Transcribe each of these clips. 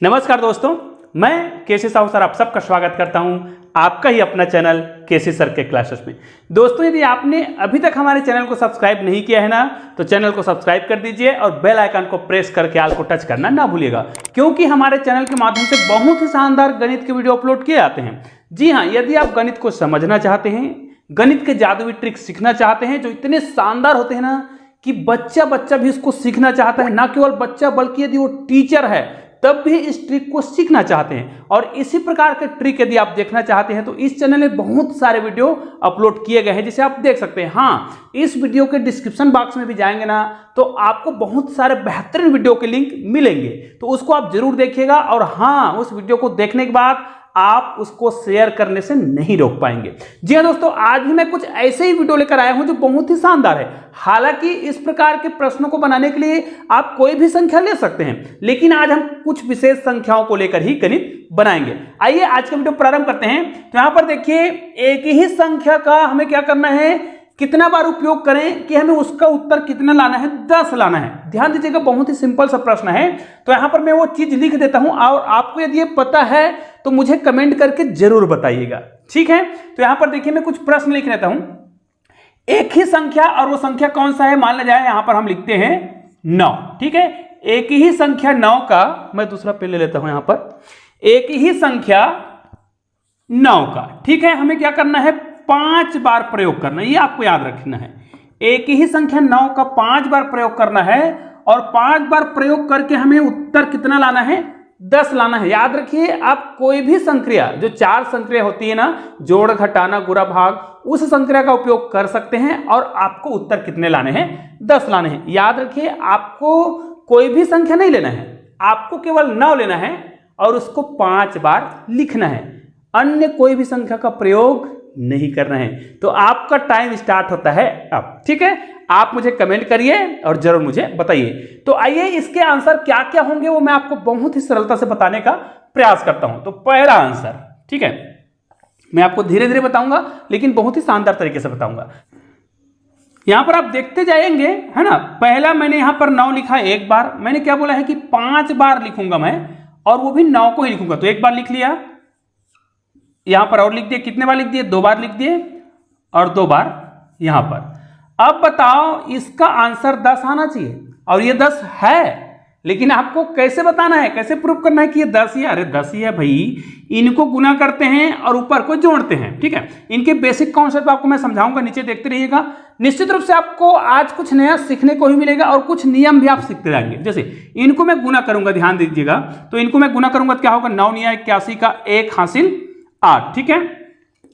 नमस्कार दोस्तों, मैं केसी साहू सर आप सबका स्वागत करता हूं आपका ही अपना चैनल केसी सर के क्लासेस में। दोस्तों, यदि आपने अभी तक हमारे चैनल को सब्सक्राइब नहीं किया है ना, तो चैनल को सब्सक्राइब कर दीजिए और बेल आइकन को प्रेस करके आल को टच करना ना भूलिएगा, क्योंकि हमारे चैनल के माध्यम से बहुत ही शानदार गणित के वीडियो अपलोड किए जाते हैं। जी हाँ, यदि आप गणित को समझना चाहते हैं, गणित के जादुई ट्रिक सीखना चाहते हैं जो इतने शानदार होते हैं ना कि बच्चा भी इसको सीखना चाहता है, ना केवल बच्चा बल्कि यदि वो टीचर है तब भी इस ट्रिक को सीखना चाहते हैं। और इसी प्रकार के ट्रिक यदि आप देखना चाहते हैं तो इस चैनल में बहुत सारे वीडियो अपलोड किए गए हैं जिसे आप देख सकते हैं। हाँ, इस वीडियो के डिस्क्रिप्शन बॉक्स में भी जाएंगे ना तो आपको बहुत सारे बेहतरीन वीडियो के लिंक मिलेंगे, तो उसको आप जरूर देखिएगा। और हाँ, उस वीडियो को देखने के बाद आप उसको शेयर करने से नहीं रोक पाएंगे। जी हाँ दोस्तों, आज भी मैं कुछ ऐसे ही वीडियो लेकर आया हूं जो बहुत ही शानदार है। हालांकि इस प्रकार के प्रश्नों को बनाने के लिए आप कोई भी संख्या ले सकते हैं, लेकिन आज हम कुछ विशेष संख्याओं को लेकर ही गणित बनाएंगे। आइए आज का वीडियो प्रारंभ करते हैं। तो यहां पर देखिए, एक ही संख्या का हमें क्या करना है, कितना बार उपयोग करें कि हमें उसका उत्तर कितना लाना है, 10 लाना है। ध्यान दीजिएगा, बहुत ही सिंपल सा प्रश्न है। तो यहां पर मैं वो चीज लिख देता हूं और आपको यदि ये पता है तो मुझे कमेंट करके जरूर बताइएगा, ठीक है। तो यहां पर देखिए, मैं कुछ प्रश्न लिख लेता हूं। एक ही संख्या, और वो संख्या कौन सा है, मान लिया जाए यहां पर हम लिखते हैं 9, ठीक है। एक ही संख्या 9 का, मैं दूसरा पेन ले लेता हूं यहां पर। एक ही संख्या 9 का, ठीक है, हमें क्या करना है, 5 बार प्रयोग करना है, ये आपको याद रखना है। एक ही संख्या 9 का 5 बार प्रयोग करना है और 5 बार प्रयोग करके हमें उत्तर कितना लाना है, 10 लाना है। याद रखिए, आप कोई भी संक्रिया, जो 4 संक्रिया होती है ना, जोड़ घटाना गुणा भाग, उस संक्रिया का उपयोग कर सकते हैं और आपको उत्तर कितने लाने हैं, 10 लाने हैं। याद रखिए, आपको कोई भी संख्या नहीं लेना है, आपको केवल 9 लेना है और उसको 5 बार लिखना है, अन्य कोई भी संख्या का प्रयोग नहीं करना है। तो आपका टाइम स्टार्ट होता है अब, ठीक है। आप मुझे कमेंट करिए और जरूर मुझे बताइए। तो आइए, इसके आंसर क्या क्या होंगे वो मैं आपको बहुत ही सरलता से बताने का प्रयास करता हूं। तो पहला आंसर, ठीक है, मैं आपको धीरे धीरे बताऊंगा लेकिन बहुत ही शानदार तरीके से बताऊंगा। यहां पर आप देखते जाएंगे, है ना। पहला मैंने यहां पर 9 लिखा है एक बार, मैंने क्या बोला है कि 5 बार लिखूंगा मैं, और वो भी 9 को ही लिखूंगा। तो एक बार लिख लिया, यहां पर और लिख दिए, कितने बार लिख दिए, 2 बार लिख दिए और 2 बार यहां पर। अब बताओ, इसका आंसर 10 आना चाहिए और ये 10 है, लेकिन आपको कैसे बताना है, कैसे प्रूव करना है कि ये 10 ही है। अरे 10 ही है भाई, इनको गुना करते हैं और ऊपर को जोड़ते हैं, ठीक है। इनके बेसिक कॉन्सेप्ट आपको मैं समझाऊंगा, नीचे देखते रहिएगा। निश्चित रूप से आपको आज कुछ नया सीखने को ही मिलेगा और कुछ नियम भी आप सीखते जाएंगे। जैसे इनको मैं गुना करूंगा, ध्यान दीजिएगा, तो इनको मैं गुना करूंगा तो क्या होगा, 9 × 81 का 1 हासिल 8, ठीक है।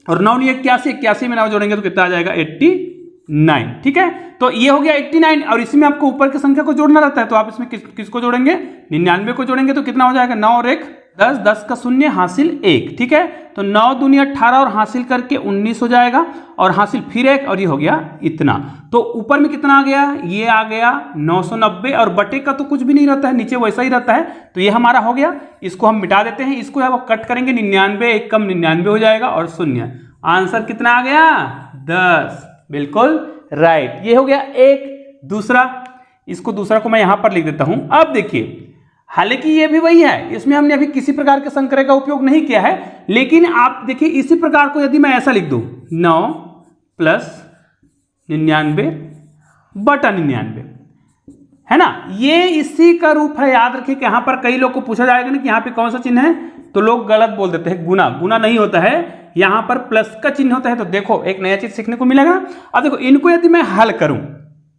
और 9 × 81, 81 में 9 जोड़ेंगे तो कितना आ जाएगा, 89, ठीक है। तो ये हो गया 89, और इसमें आपको ऊपर की संख्या को जोड़ना रहता है, तो आप इसमें किसको जोड़ेंगे, 99 को जोड़ेंगे। तो कितना हो जाएगा, 9 और 1 10, 10 का 0 हासिल 1, ठीक है। तो 9 दूनी 18 और हासिल करके 19 हो जाएगा, और हासिल फिर 1, और ये हो गया इतना। तो ऊपर में कितना आ गया, ये आ गया 990, और बटे का तो कुछ भी नहीं रहता है, नीचे वैसा ही रहता है। तो ये हमारा हो गया, इसको हम मिटा देते हैं, इसको अब कट करेंगे, 99 1 कम 99 हो जाएगा और 0। आंसर कितना आ गया, 10, बिल्कुल राइट। ये हो गया एक। दूसरा, इसको दूसरा को मैं यहां पर लिख देता हूं। अब देखिए, हालांकि ये भी वही है, इसमें हमने अभी किसी प्रकार के संक्रिया का उपयोग नहीं किया है, लेकिन आप देखिए इसी प्रकार को यदि मैं ऐसा लिख दूं, 9 + 99 बटा 99, है ना, ये इसी का रूप है। याद रखिए कि यहां पर कई लोग को पूछा जाएगा ना कि यहां पे कौन सा चिन्ह है, तो लोग गलत बोल देते हैं, गुना। गुना नहीं होता है, यहां पर प्लस का चिन्ह होता है। तो देखो, एक नया चीज सीखने को मिलेगा। अब देखो, इनको यदि मैं हल करूं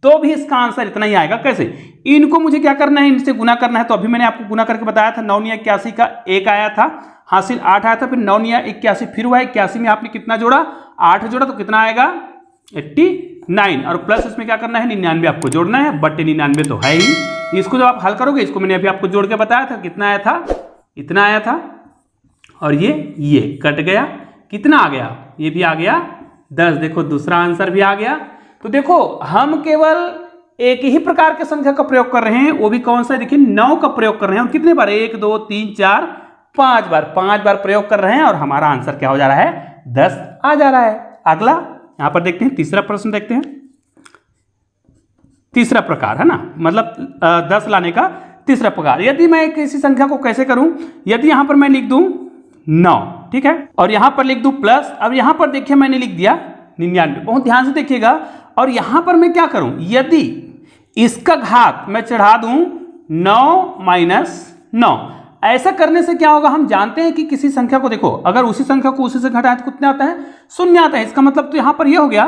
तो भी इसका आंसर इतना ही आएगा। कैसे, इनको मुझे क्या करना है, इनसे गुना करना है। तो अभी मैंने आपको गुना करके बताया था, 9 × 81 का 1 आया था, हासिल 8 आया था, फिर 9 × 81 फिर हुआ 81 में आपने कितना जोड़ा, 8 जोड़ा, तो कितना आएगा, 89, और प्लस इसमें क्या करना है, 99 आपको जोड़ना है, बटे 99 तो है ही। इसको जब आप हल करोगे, इसको मैंने अभी आपको जोड़ के बताया था, कितना आया था, इतना आया था, और ये कट गया, कितना आ गया, ये भी आ गया 10। देखो, दूसरा आंसर भी आ गया। तो देखो, हम केवल एक ही प्रकार के संख्या का प्रयोग कर रहे हैं, वो भी कौन सा है, देखिए 9 का प्रयोग कर रहे हैं, और कितने बार, 1 2 3 4 5 बार, 5 बार प्रयोग कर रहे हैं, और हमारा आंसर क्या हो जा रहा है, 10 आ जा रहा है। अगला यहां पर देखते हैं, तीसरा प्रश्न देखते हैं। तीसरा प्रकार है ना, मतलब 10 लाने का तीसरा प्रकार, यदि मैं किसी संख्या को कैसे करूं, यदि यहां पर मैं लिख दूं 9, ठीक है, और यहां पर लिख दूं प्लस, अब यहां पर देखिए मैंने लिख दिया 99, बहुत ध्यान से देखिएगा, और यहां पर मैं क्या करूं, यदि इसका घात मैं चढ़ा दूं 9 माइनस 9, ऐसा करने से क्या होगा, हम जानते हैं कि किसी संख्या को देखो, अगर उसी संख्या को उसी से घटाएं तो कितने आता है, 0 आता है। इसका मतलब तो यहां पर यह हो गया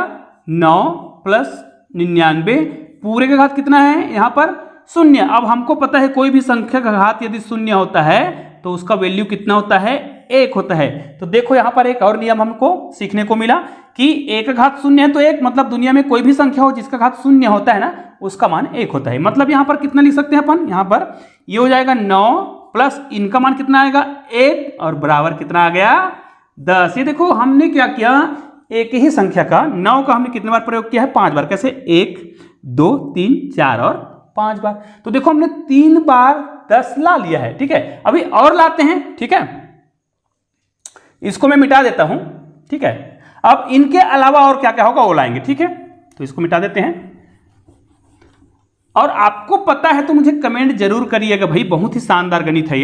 9 प्लस 99, पूरे का घात कितना है यहां पर 0। अब हमको पता है कोई भी संख्या का घात यदि 0 होता है तो उसका वैल्यू कितना होता है, 1 होता है। तो देखो यहां पर एक और नियम हमको सीखने को मिला कि 1 का घात 0 है तो 1, मतलब दुनिया में कोई भी संख्या हो जिसका घात 0 होता है ना, उसका मान 1 होता है। मतलब यहां पर कितना लिख सकते हैं अपन, यहां पर ये हो जाएगा 9 प्लस इनका मान कितना आएगा 1 और बराबर कितना आ गया 10। ये देखो हमने क्या किया, एक ही संख्या का 9 का हमने कितने बार प्रयोग किया है, 5 बार। कैसे, 1 2 3 4 और 5 बार। तो देखो हमने 3 बार 10 ला लिया है, ठीक है। अभी और लाते हैं, ठीक है, इसको मैं मिटा देता हूं, ठीक है। अब इनके अलावा और क्या क्या होगा वो लाएंगे, ठीक है। तो इसको मिटा देते हैं, और आपको पता है तो मुझे कमेंट जरूर करिएगा भाई, बहुत ही शानदार गणित है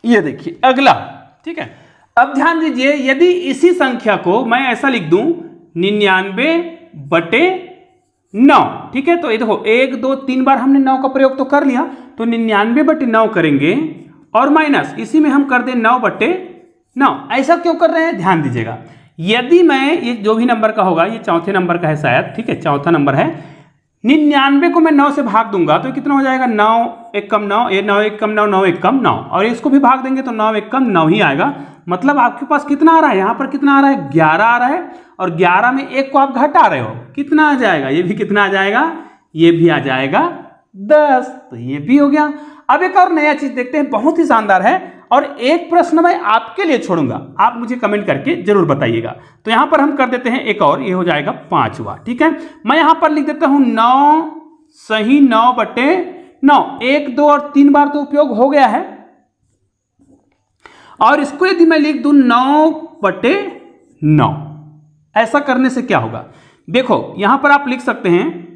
ये देखिए अगला, ठीक है। अब ध्यान दीजिए, यदि इसी संख्या को मैं ऐसा लिख दूं 99/9, ठीक है। तो ये देखो 1 2 3 बार हमने 9 का प्रयोग तो कर लिया, तो 99/9 करेंगे और माइनस इसी में हम कर दें 9/9। ऐसा क्यों कर रहे हैं, ध्यान दीजिएगा। यदि मैं ये जो भी नंबर का होगा, ये चौथे नंबर का है शायद, ठीक है, चौथा नंबर है, 99 को मैं 9 से भाग दूंगा तो कितना हो जाएगा, 9 1 कम 9, ये 9 1 कम 9, 9 1 कम 9, और इसको भी भाग देंगे तो 9 1 कम 9 ही आएगा। मतलब आपके पास कितना आ रहा है, यहां पर कितना आ रहा है, 11 आ रहा है, और 11 में 1 को आप घटा रहे हो, कितना आ जाएगा, ये भी कितना आ जाएगा, ये भी आ जाएगा 10। तो ये भी हो गया। अब एक और नया चीज देखते हैं, बहुत ही शानदार है, और एक प्रश्न मैं आपके लिए छोड़ूंगा, आप मुझे कमेंट करके जरूर बताइएगा। तो यहां पर हम कर देते हैं एक और, ये हो जाएगा 5वां, ठीक है। मैं यहां पर लिख देता हूं 9 सही 9/9, 1 2 और 3 बार तो उपयोग हो गया है, और इसको यदि मैं लिख दूं 9/9, ऐसा करने से क्या होगा, देखो यहां पर आप लिख सकते हैं,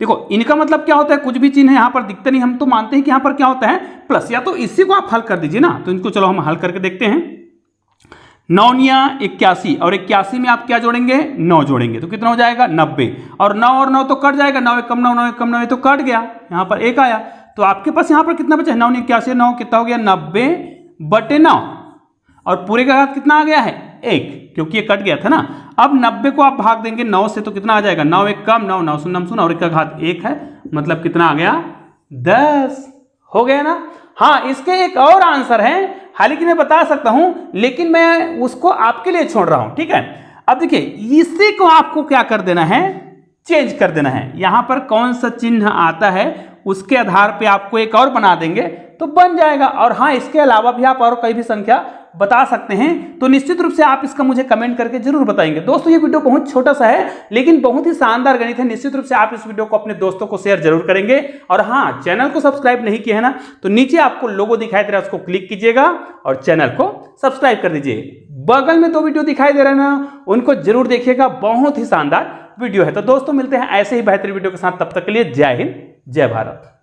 देखो इनका मतलब क्या होता है, कुछ भी चिन्ह यहां पर दिखते नहीं, हम तो मानते हैं कि यहां पर क्या होता है प्लस, या तो इसी को आप हल कर दीजिए ना। तो इनको चलो हम हल करके देखते हैं। 9 × 81, और 81 में आप क्या जोड़ेंगे, 9 जोड़ेंगे तो कितना हो जाएगा 90, और 9 और 9 तो कट जाएगा, 9 1 कम 9, 9 1 कम 9, तो कट गया, यहां पर 1 आया। तो आपके पास यहां पर कितना बचा है, 9 × 81 9 कितना हो गया 90/9, और पूरे का घात कितना आ गया है 1, क्योंकि ये कट गया था ना। अब 90 को आप भाग देंगे 9 से तो कितना आ जाएगा, 9 1 कम 9, 9 0 0 और 1 का घात 1 है, मतलब कितना आ गया 10, हो गया ना। हाँ, इसके एक और आंसर है, हालांकि मैं बता सकता हूं लेकिन मैं उसको आपके लिए छोड़ रहा हूं, ठीक है। अब देखिए इसी को आपको क्या कर देना है, चेंज कर देना है। यहां पर कौन सा चिन्ह आता है उसके आधार पे आपको एक और बना देंगे तो बन जाएगा। और हाँ, इसके अलावा भी आप और कोई भी संख्या बता सकते हैं, तो निश्चित रूप से आप इसका मुझे कमेंट करके जरूर बताएंगे। दोस्तों ये वीडियो बहुत छोटा सा है लेकिन बहुत ही शानदार गणित है, निश्चित रूप से आप इस वीडियो को अपने दोस्तों को शेयर जरूर करेंगे। और हाँ, चैनल को सब्सक्राइब नहीं किया है ना, तो नीचे आपको लोगो दिखाई दे रहा है, उसको क्लिक कीजिएगा और चैनल को सब्सक्राइब कर दीजिए। बगल में 2 वीडियो दिखाई दे रहे हैं ना, उनको जरूर देखिएगा, बहुत ही शानदार वीडियो है। तो दोस्तों मिलते हैं ऐसे ही बेहतरीन वीडियो के साथ, तब तक के लिए जय हिंद जय भारत।